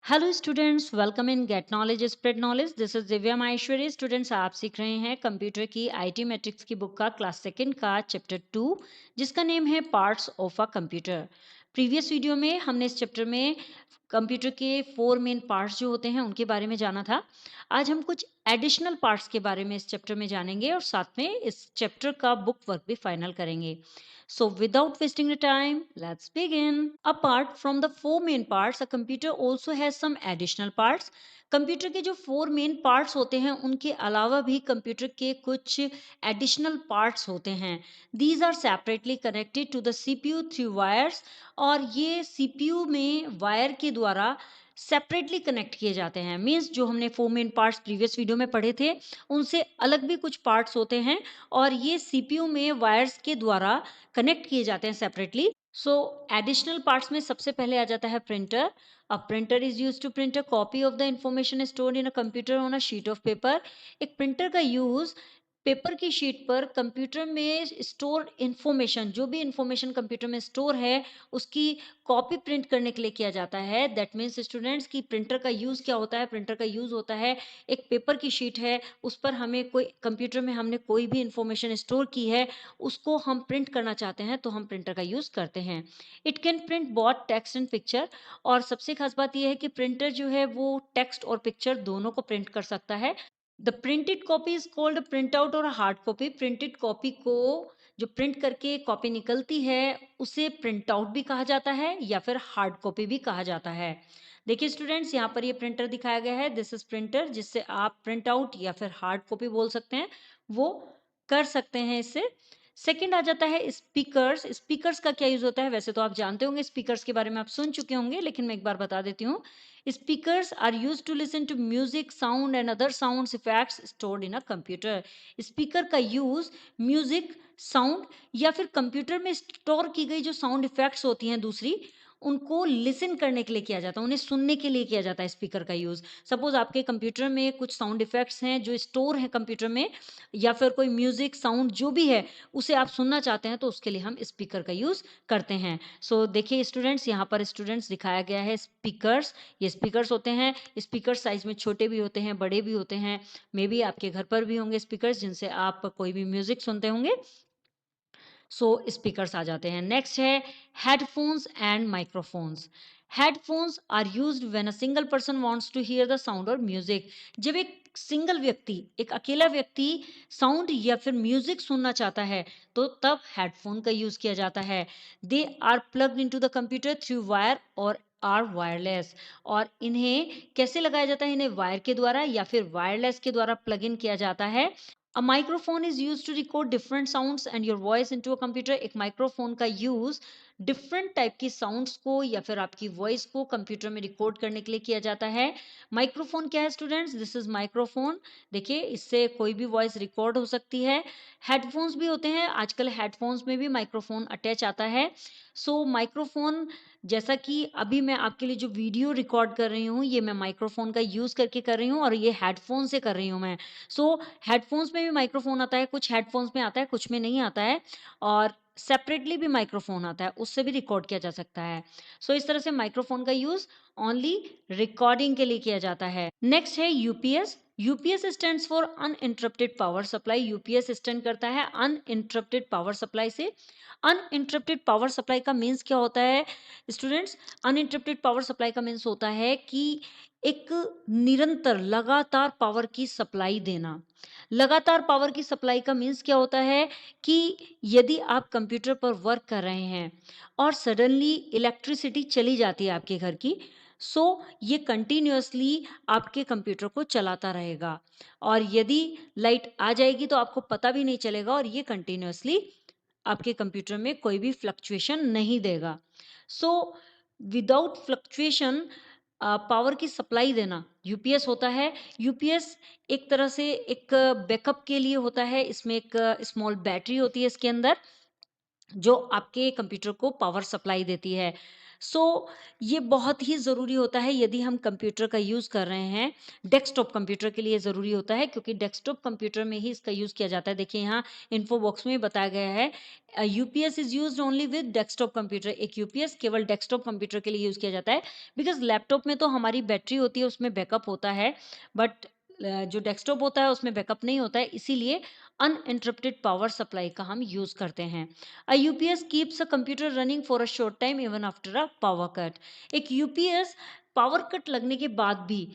Hello students, welcome in get knowledge spread knowledge. This is Divya Maheshwari. Students, आप सीख रहे हैं कंप्यूटर की आईटी मैट्रिक्स की बुक का क्लास सेकंड का चैप्टर 2, जिसका नेम है parts of a computer. Previous video में हमने इस चैप्टर में कंप्यूटर के 4 मेन पार्ट्स जो होते हैं उनके बारे में जाना था। आज हम कुछ एडिशनल पार्ट्स के बारे में इस चैप्टर में जानेंगे और साथ में इस चैप्टर का बुक वर्क भी फाइनल करेंगे। So without wasting the time, let's begin. Apart from the 4 main parts, a computer also has some additional parts. Computer के जो 4 मेन पार्ट्स होते हैं उनके अलावा भी कंप्यूटर के कुछ एडिशनल पार्ट्स होते हैं। These are separately connected to the CPU through wires, और ये सीपीयू में वायर के द्वारा सेपरेटली कनेक्ट किए जाते हैं। मीन्स जो हमने 4 मेन पार्ट्स प्रीवियस वीडियो में पढ़े थे उनसे अलग भी कुछ पार्ट्स होते हैं, और ये सीपीयू में वायर्स के द्वारा कनेक्ट किए जाते हैं सेपरेटली। सो एडिशनल पार्ट्स में सबसे पहले आ जाता है printer. A printer is use to print a copy of the information stored in a computer on a sheet of paper. एक प्रिंटर का यूज पेपर की शीट पर कंप्यूटर में स्टोर इंफॉर्मेशन, जो भी इंफॉर्मेशन कंप्यूटर में स्टोर है उसकी कॉपी प्रिंट करने के लिए किया जाता है। दैट मीन्स स्टूडेंट्स की प्रिंटर का यूज क्या होता है। प्रिंटर का यूज होता है, एक पेपर की शीट है, उस पर हमें कोई कंप्यूटर में हमने कोई भी इंफॉर्मेशन स्टोर की है, उसको हम प्रिंट करना चाहते हैं तो हम प्रिंटर का यूज करते हैं। It can print both text and picture. और सबसे खास बात यह है कि प्रिंटर जो है वो टेक्स्ट और पिक्चर दोनों को प्रिंट कर सकता है। The printed copy is called print out और हार्ड कॉपी। प्रिंटेड कॉपी को जो प्रिंट करके कॉपी निकलती है उसे प्रिंट आउट भी कहा जाता है या फिर हार्ड कॉपी भी कहा जाता है। देखिए स्टूडेंट्स, यहाँ पर ये प्रिंटर दिखाया गया है। दिस इज प्रिंटर, जिससे आप प्रिंट आउट या फिर हार्ड कॉपी बोल सकते हैं, वो कर सकते हैं इससे। सेकंड आ जाता है स्पीकर्स। स्पीकर्स का क्या यूज होता है, वैसे तो आप जानते होंगे, स्पीकर्स के बारे में आप सुन चुके होंगे, लेकिन मैं एक बार बता देती हूँ। Speakers are use to listen to music, sound and other sound effects stored in a computer. Speaker का यूज म्यूजिक, साउंड या फिर कंप्यूटर में स्टोर की गई जो साउंड इफेक्ट्स होती हैं दूसरी, उनको लिसन करने के लिए किया जाता है, उन्हें सुनने के लिए किया जाता है स्पीकर का यूज। सपोज आपके कंप्यूटर में कुछ साउंड इफेक्ट्स हैं जो स्टोर हैं कंप्यूटर में, या फिर कोई म्यूजिक, साउंड जो भी है उसे आप सुनना चाहते हैं तो उसके लिए हम स्पीकर का यूज करते हैं। सो देखिए स्टूडेंट्स, यहाँ पर स्टूडेंट्स दिखाया गया है स्पीकर्स। ये स्पीकर्स होते हैं। स्पीकर साइज में छोटे भी होते हैं, बड़े भी होते हैं। मे बी आपके घर पर भी होंगे स्पीकर्स जिनसे आप कोई भी म्यूजिक सुनते होंगे। सो स्पीकर्स आ जाते हैं। नेक्स्ट है headphones and microphones. Headphones are used when a single person wants to hear the sound और म्यूजिक। जब एक सिंगल व्यक्ति, एक अकेला व्यक्ति साउंड या फिर म्यूजिक सुनना चाहता है तो तब हेडफोन का यूज किया जाता है। They are plugged into the computer through wire और आर वायरलेस। और इन्हें कैसे लगाया जाता है, इन्हें वायर के द्वारा या फिर वायरलेस के द्वारा प्लग इन किया जाता है। A microphone is used to record different sounds and your voice into a computer. एक माइक्रोफोन का यूज डिफरेंट टाइप की साउंड्स को या फिर आपकी वॉइस को कंप्यूटर में रिकॉर्ड करने के लिए किया जाता है। माइक्रोफोन क्या है स्टूडेंट्स? This is microphone. देखिए, इससे कोई भी वॉइस रिकॉर्ड हो सकती है। हेडफोन्स भी होते हैं, आजकल हेडफोन्स में भी माइक्रोफोन अटैच आता है। सो माइक्रोफोन, जैसा कि अभी मैं आपके लिए जो वीडियो रिकॉर्ड कर रही हूँ ये मैं माइक्रोफोन का यूज करके कर रही हूँ और ये हेडफोन से कर रही हूँ मैं। सो हेडफोन्स में भी माइक्रोफोन आता है, कुछ हेडफोन्स में आता है, कुछ में नहीं आता है। और सेपरेटली भी माइक्रोफोन आता है, उससे भी रिकॉर्ड किया जा सकता है। सो इस तरह से माइक्रोफोन का यूज ओनली रिकॉर्डिंग के लिए किया जाता है। नेक्स्ट है UPS. UPS stands for uninterrupted power supply. UPS stand करता है अनइंटरप्टेड पावर सप्लाई से। अनइंटरप्टेड पावर सप्लाई का मीन्स क्या होता है स्टूडेंट्स? अनइंटरप्टेड पावर सप्लाई का मीन्स होता है कि एक निरंतर, लगातार पावर की सप्लाई देना। लगातार पावर की सप्लाई का मीन्स क्या होता है कि यदि आप कंप्यूटर पर वर्क कर रहे हैं और सडनली इलेक्ट्रिसिटी चली जाती है आपके घर की, सो ये कंटिन्यूअसली आपके कंप्यूटर को चलाता रहेगा। और यदि लाइट आ जाएगी तो आपको पता भी नहीं चलेगा, और ये कंटिन्यूअसली आपके कंप्यूटर में कोई भी फ्लक्चुएशन नहीं देगा। सो विदाउट फ्लक्चुएशन पावर की सप्लाई देना यूपीएस होता है। यूपीएस एक तरह से एक बैकअप के लिए होता है। इसमें एक स्मॉल बैटरी होती है इसके अंदर, जो आपके कंप्यूटर को पावर सप्लाई देती है। सो ये बहुत ही ज़रूरी होता है यदि हम कंप्यूटर का यूज़ कर रहे हैं। डेस्कटॉप कंप्यूटर के लिए ज़रूरी होता है क्योंकि डेस्कटॉप कंप्यूटर में ही इसका यूज़ किया जाता है। देखिए यहाँ इन्फो बॉक्स में बताया गया है UPS is used only with desktop computer. एक यूपीएस केवल डेस्कटॉप कंप्यूटर के लिए यूज़ किया जाता है बिकॉज़ लैपटॉप में तो हमारी बैटरी होती है, उसमें बैकअप होता है, बट जो डेस्कटॉप होता है उसमें बैकअप नहीं होता है, इसीलिए अनइंटरप्टेड पावर सप्लाई का हम यूज़ करते हैं। A UPS keeps a computer running for a short time even after a power cut. एक यूपीएस पावर कट लगने के बाद भी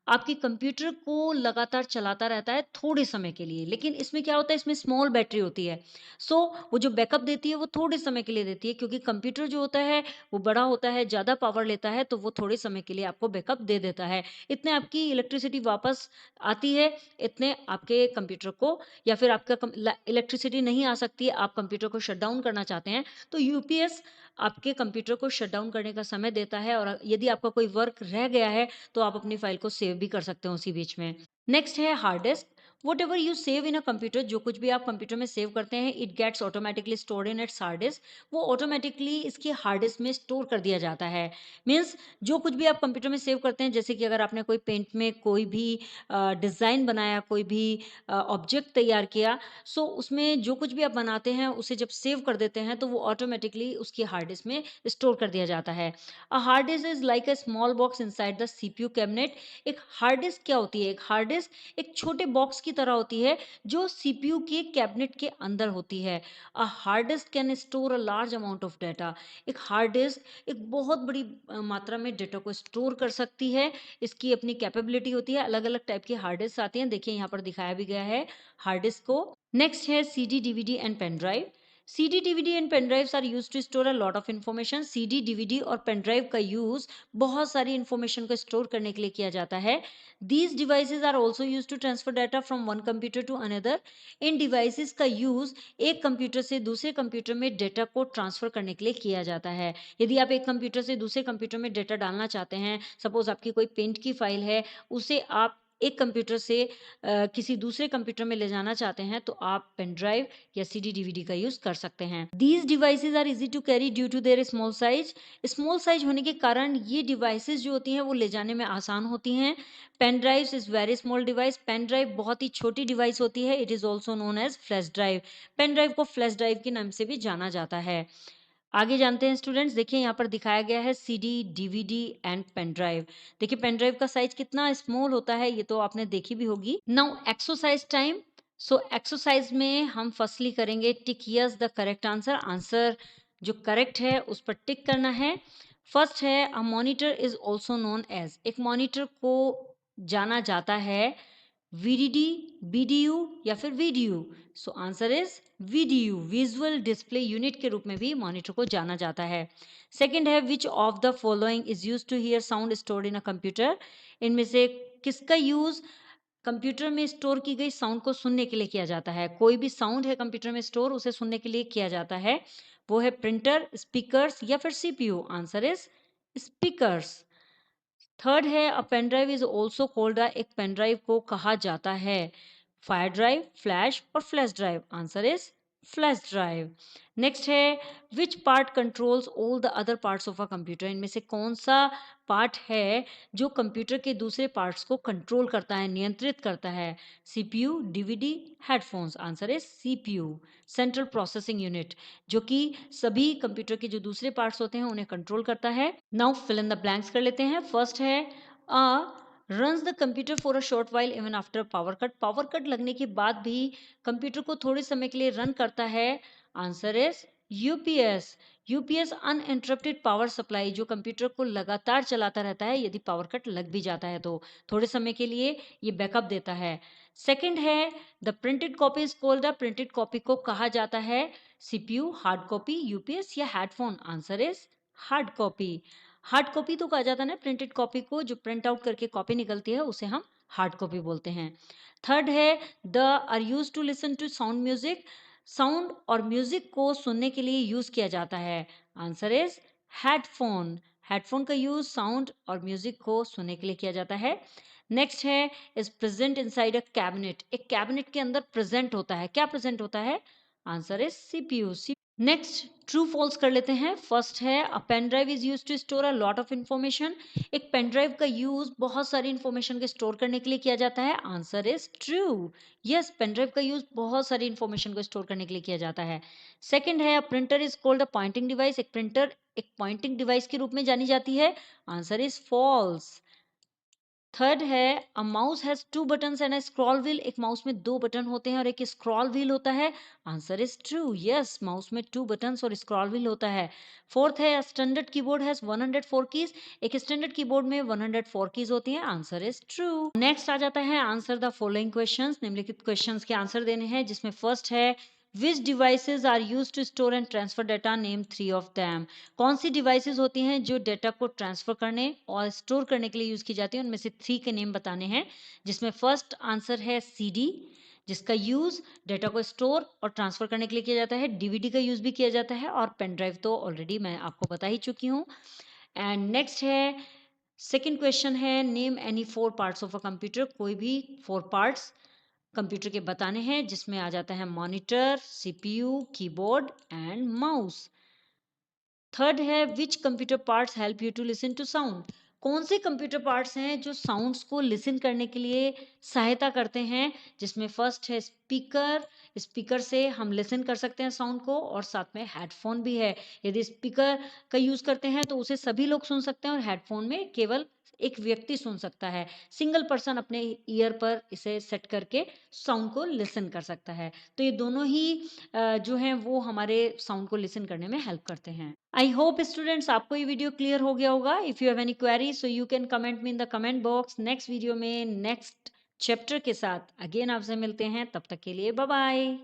आपके कंप्यूटर को लगातार चलाता रहता है थोड़े समय के लिए, लेकिन इसमें क्या होता है, इसमें स्मॉल बैटरी होती है। सो वो जो बैकअप देती है वो थोड़े समय के लिए देती है, क्योंकि कंप्यूटर जो होता है वो बड़ा होता है, ज़्यादा पावर लेता है, तो वो थोड़े समय के लिए आपको बैकअप दे देता है। इतने आपकी इलेक्ट्रिसिटी वापस आती है, इतने आपके कंप्यूटर को, या फिर आपका इलेक्ट्रिसिटी नहीं आ सकती है, आप कंप्यूटर को शट डाउन करना चाहते हैं, तो यूपीएस आपके कंप्यूटर को शट डाउन करने का समय देता है, और यदि आपका कोई वर्क रह गया है तो आप अपनी फाइल को सेव भी कर सकते हो उसी बीच में। नेक्स्ट है hard disk. Whatever you save in a computer, जो कुछ भी आप कंप्यूटर में सेव करते हैं, it gets automatically stored in its hard disk. वो ऑटोमेटिकली इसकी हार्ड डिस्क में स्टोर कर दिया जाता है। मीन्स जो कुछ भी आप कंप्यूटर में सेव करते हैं, जैसे कि अगर आपने कोई पेंट में कोई भी डिज़ाइन बनाया, कोई भी ऑब्जेक्ट तैयार किया, सो उसमें जो कुछ भी आप बनाते हैं उसे जब सेव कर देते हैं तो वो ऑटोमेटिकली उसकी हार्ड डिस्क में स्टोर कर दिया जाता है। A hard disk is like a small box inside the CPU cabinet. एक हार्ड डिस्क क्या होती है? एक हार्ड डिस्क एक छोटे बॉक्स की तरह होती है जो सीपीयू के कैबिनेट के अंदर होती है। A hard disk can store a large amount of data. एक हार्ड डिस्क एक बहुत बड़ी मात्रा में डेटा को स्टोर कर सकती है। इसकी अपनी कैपेबिलिटी होती है। अलग अलग टाइप की हार्ड डिस्क आती हैं, देखिए यहाँ पर दिखाया भी गया है हार्ड डिस्क को। नेक्स्ट है CD DVD and pen drive. CD DVD and pen drives are used to store a lot of information. CD DVD और पेन ड्राइव का यूज बहुत सारी इन्फॉर्मेशन को स्टोर करने के लिए किया जाता है। These devices are also use to transfer data from one computer to another. इन डिवाइसेस का यूज एक कंप्यूटर से दूसरे कंप्यूटर में डेटा को ट्रांसफर करने के लिए किया जाता है। यदि आप एक कंप्यूटर से दूसरे कंप्यूटर में डेटा डालना चाहते हैं, सपोज आपकी कोई पेंट की फाइल है, उसे आप एक कंप्यूटर से किसी दूसरे कंप्यूटर में ले जाना चाहते हैं, तो आप पेन ड्राइव या सीडी डीवीडी का यूज कर सकते हैं। These devices are easy to carry due to their small size. Small size होने के कारण ये डिवाइसेज जो होती हैं वो ले जाने में आसान होती हैं। Pen drive is very small device. Pen drive बहुत ही छोटी डिवाइस होती है। It is also known as flash drive. Pen drive को फ्लैश ड्राइव के नाम से भी जाना जाता है। आगे जानते हैं स्टूडेंट्स, देखिए यहाँ पर दिखाया गया है CD DVD and pen drive. देखिए पेन ड्राइव का साइज कितना स्मॉल होता है, ये तो आपने देखी भी होगी। Now exercise time. So exercise में हम फर्स्टली करेंगे tick yes the correct answer. Answer जो करेक्ट है उस पर टिक करना है। फर्स्ट है a monitor is also known as. एक मॉनिटर को जाना जाता है वीडीडी, बीडीयू या फिर VDU. So answer is VDU, visual display unit के रूप में भी मॉनिटर को जाना जाता है। सेकंड है which of the following is used to hear sound stored in a computer. इनमें से किसका यूज कंप्यूटर में स्टोर की गई साउंड को सुनने के लिए किया जाता है? कोई भी साउंड है कंप्यूटर में स्टोर, उसे सुनने के लिए किया जाता है। वो है प्रिंटर, स्पीकर्स या फिर CPU. Answer is speakers. Third है a pen drive is also called. एक पेन ड्राइव को कहा जाता है फायर ड्राइव, फ्लैश और flash drive. Answer is flash drive. Next है which part controls all the other parts of a computer. इनमें से कौन सा पार्ट है जो कंप्यूटर के दूसरे पार्ट्स को कंट्रोल करता है, नियंत्रित करता है? CPU, DVD, headphones. Answer is CPU, central processing unit, जो कि सभी कंप्यूटर के जो दूसरे पार्ट्स होते हैं उन्हें कंट्रोल करता है। Now fill in the blanks कर लेते हैं। फर्स्ट है a runs the computer for a short while even after power cut. Power cut लगने के बाद भी कंप्यूटर को थोड़े समय के लिए रन करता है। Answer is UPS. UPS uninterrupted power supply, जो कंप्यूटर को लगातार चलाता रहता है, यदि पावर कट लग भी जाता है तो थोड़े समय के लिए ये बैकअप देता है। सेकंड है the printed copy is called. The printed copy को कहा जाता है सीपीयू, हार्ड कॉपी, यूपीएस या headphone. Answer is hard copy. Hard copy तो कहा जाता है ना प्रिंटेड कॉपी को, जो प्रिंट आउट करके कॉपी निकलती है उसे हम हार्ड कॉपी बोलते हैं। थर्ड है the are use to listen to sound music. Sound और म्यूजिक को सुनने के लिए यूज किया जाता है। Answer is headphone. हेडफोन का यूज साउंड और म्यूजिक को सुनने के लिए किया जाता है। नेक्स्ट है is present inside a cabinet. एक कैबिनेट के अंदर प्रेजेंट होता है, क्या प्रेजेंट होता है? Answer is CPU. Next true false कर लेते हैं। फर्स्ट है a pen drive is use to store a lot of information. एक पेन ड्राइव का यूज बहुत सारी इन्फॉर्मेशन को स्टोर करने के लिए किया जाता है। Answer is true. Yes, pen drive का यूज बहुत सारी इन्फॉर्मेशन को स्टोर करने के लिए किया जाता है। सेकंड है अ printer is called a pointing device. एक प्रिंटर एक पॉइंटिंग डिवाइस के रूप में जानी जाती है। Answer is false. थर्ड है a mouse has two buttons and a scroll wheel. एक माउस में दो बटन होते हैं और एक स्क्रॉल व्हील होता है। Answer is true. Yes, mouse में टू बटन्स और स्क्रॉल व्हील होता है। फोर्थ है स्टैंडर्ड कीबोर्ड हैज 104 कीज। एक स्टैंडर्ड कीबोर्ड में 104 कीज होती हैं। Answer is true. नेक्स्ट आ जाता है आंसर द फॉलोइंग क्वेश्चंस। निम्नलिखित क्वेश्चंस के आंसर देने हैं, जिसमें फर्स्ट है which devices are use to store and transfer data, name three of them. कौन सी डिवाइसेस होती हैं जो डेटा को ट्रांसफर करने और स्टोर करने के लिए यूज की जाती है, उनमें से थ्री के नेम बताने हैं। जिसमें फर्स्ट आंसर है सीडी, जिसका यूज डेटा को स्टोर और ट्रांसफर करने के लिए किया जाता है। डीवीडी का यूज भी किया जाता है और पेन ड्राइव तो ऑलरेडी मैं आपको बता ही चुकी हूँ। एंड नेक्स्ट है सेकेंड क्वेश्चन है name any four parts of a computer. कोई भी फोर पार्ट्स कंप्यूटर के बताने हैं, जिसमें आ जाता है monitor, CPU, keyboard and mouse. Third है which computer parts help you to listen to sound. कौन से कंप्यूटर पार्ट्स हैं जो साउंड्स को लिसन करने के लिए सहायता करते हैं। जिसमें फर्स्ट है स्पीकर। स्पीकर से हम लिसन कर सकते हैं साउंड को, और साथ में हेडफोन भी है। यदि स्पीकर का यूज करते हैं तो उसे सभी लोग सुन सकते हैं और हेडफोन में केवल एक व्यक्ति सुन सकता है। सिंगल पर्सन अपने ईयर पर इसे सेट करके साउंड को लिसन कर सकता है। तो ये दोनों ही जो हैं वो हमारे साउंड को लिसन करने में हेल्प करते हैं। आई होप स्टूडेंट्स आपको ये वीडियो क्लियर हो गया होगा। If you have any query so you can comment me in the comment box. Next video में नेक्स्ट चैप्टर के साथ अगेन आपसे मिलते हैं। तब तक के लिए बाय बाय।